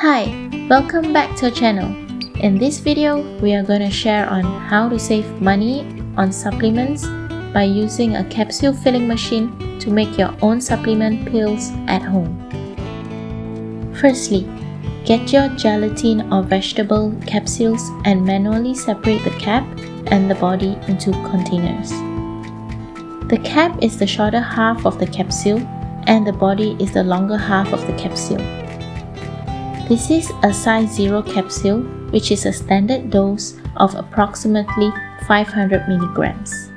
Hi, welcome back to our channel. In this video, we are going to share on how to save money on supplements by using a capsule filling machine to make your own supplement pills at home. Firstly, get your gelatin or vegetable capsules and manually separate the cap and the body into containers. The cap is the shorter half of the capsule and the body is the longer half of the capsule. This is a size 0 capsule, which is a standard dose of approximately 500 milligrams.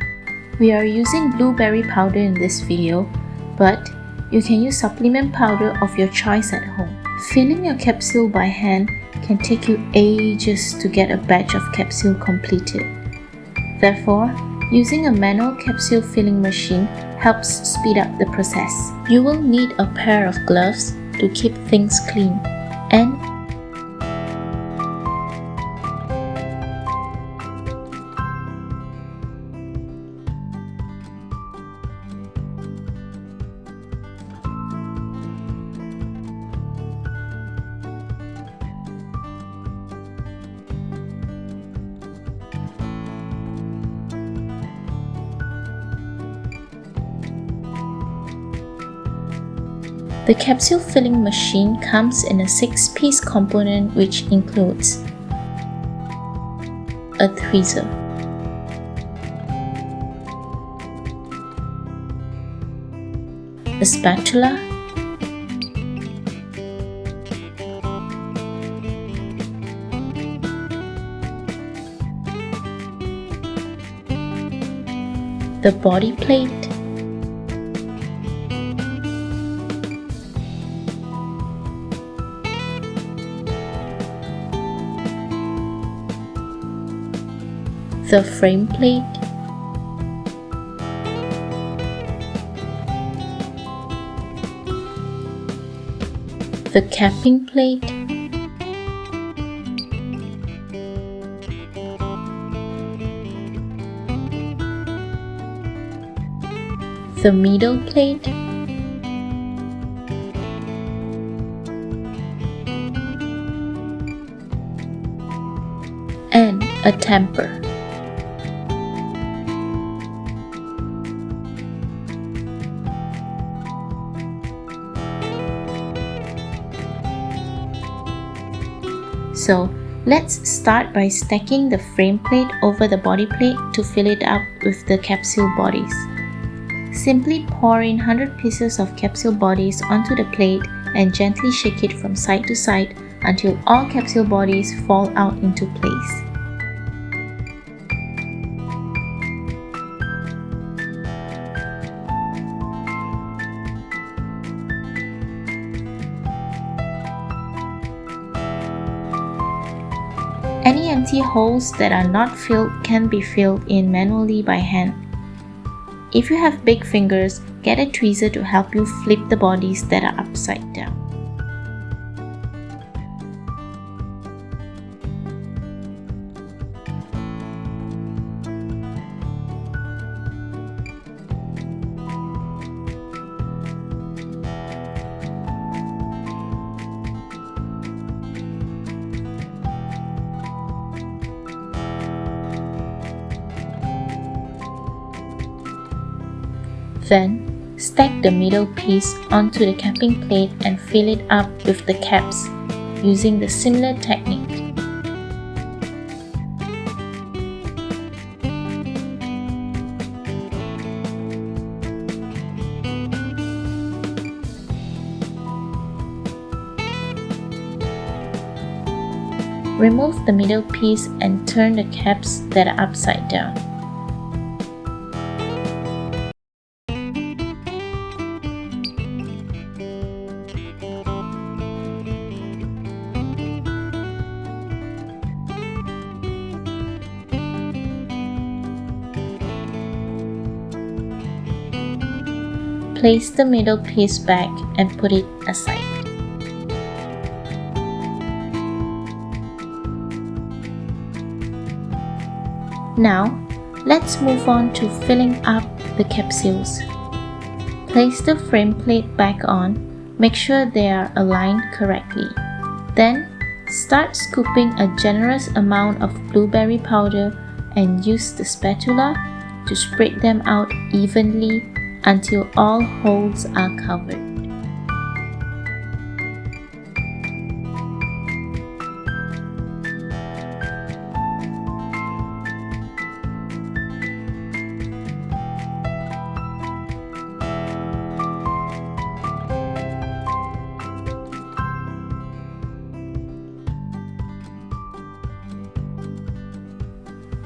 We are using blueberry powder in this video, but you can use supplement powder of your choice at home. Filling your capsule by hand can take you ages to get a batch of capsule completed. Therefore, using a manual capsule filling machine helps speed up the process. You will need a pair of gloves to keep things clean and the capsule filling machine comes in a 6-piece component which includes a tweezer, a spatula, the body plate, the frame plate, the capping plate, the middle plate, and a tamper. So let's start by stacking the frame plate over the body plate to fill it up with the capsule bodies. Simply pour in 100 pieces of capsule bodies onto the plate and gently shake it from side to side until all capsule bodies fall out into place. Any empty holes that are not filled can be filled in manually by hand. If you have big fingers, get a tweezer to help you flip the bodies that are upside down. Then, stack the middle piece onto the capping plate and fill it up with the caps using the similar technique. Remove the middle piece and turn the caps that are upside down. Place the middle piece back and put it aside. Now, let's move on to filling up the capsules. Place the frame plate back on. Make sure they are aligned correctly. Then, start scooping a generous amount of blueberry powder and use the spatula to spread them out evenly until all holes are covered.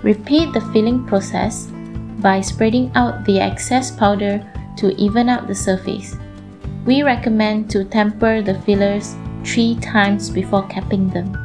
Repeat the filling process by spreading out the excess powder to even out the surface. We recommend to tamper the fillers 3 times before capping them.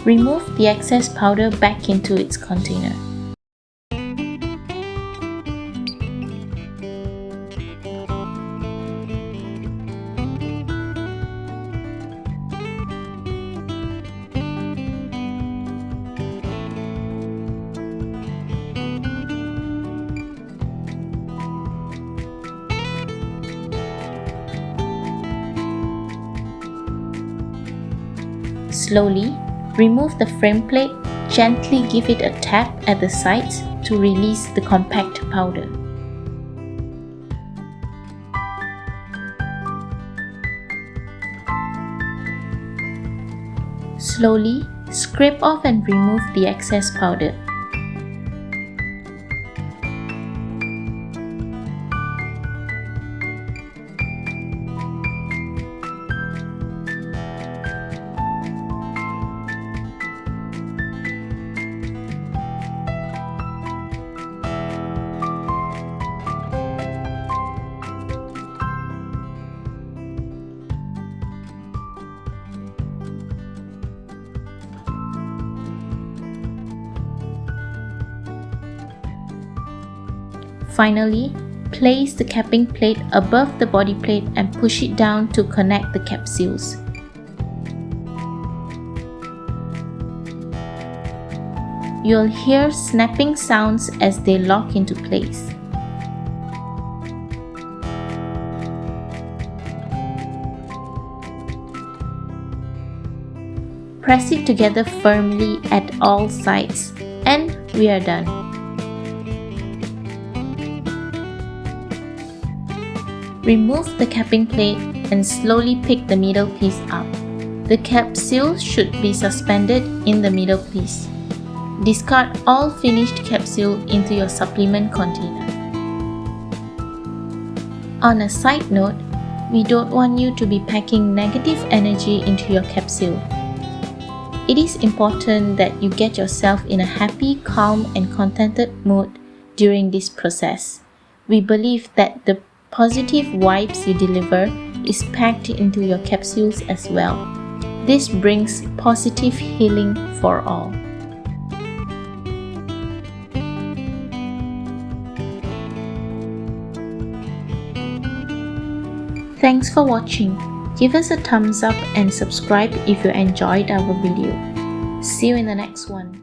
Remove the excess powder back into its container. Slowly, remove the frame plate, gently give it a tap at the sides to release the compact powder. Slowly, scrape off and remove the excess powder. Finally, place the capping plate above the body plate and push it down to connect the capsules. You'll hear snapping sounds as they lock into place. Press it together firmly at all sides, and we are done. Remove the capping plate and slowly pick the middle piece up. The capsule should be suspended in the middle piece. Discard all finished capsule into your supplement container. On a side note, we don't want you to be packing negative energy into your capsule. It is important that you get yourself in a happy, calm, and contented mood during this process. We believe that the positive vibes you deliver is packed into your capsules as well. This brings positive healing for all. Thanks for watching. Give us a thumbs up and subscribe if you enjoyed our video. See you in the next one.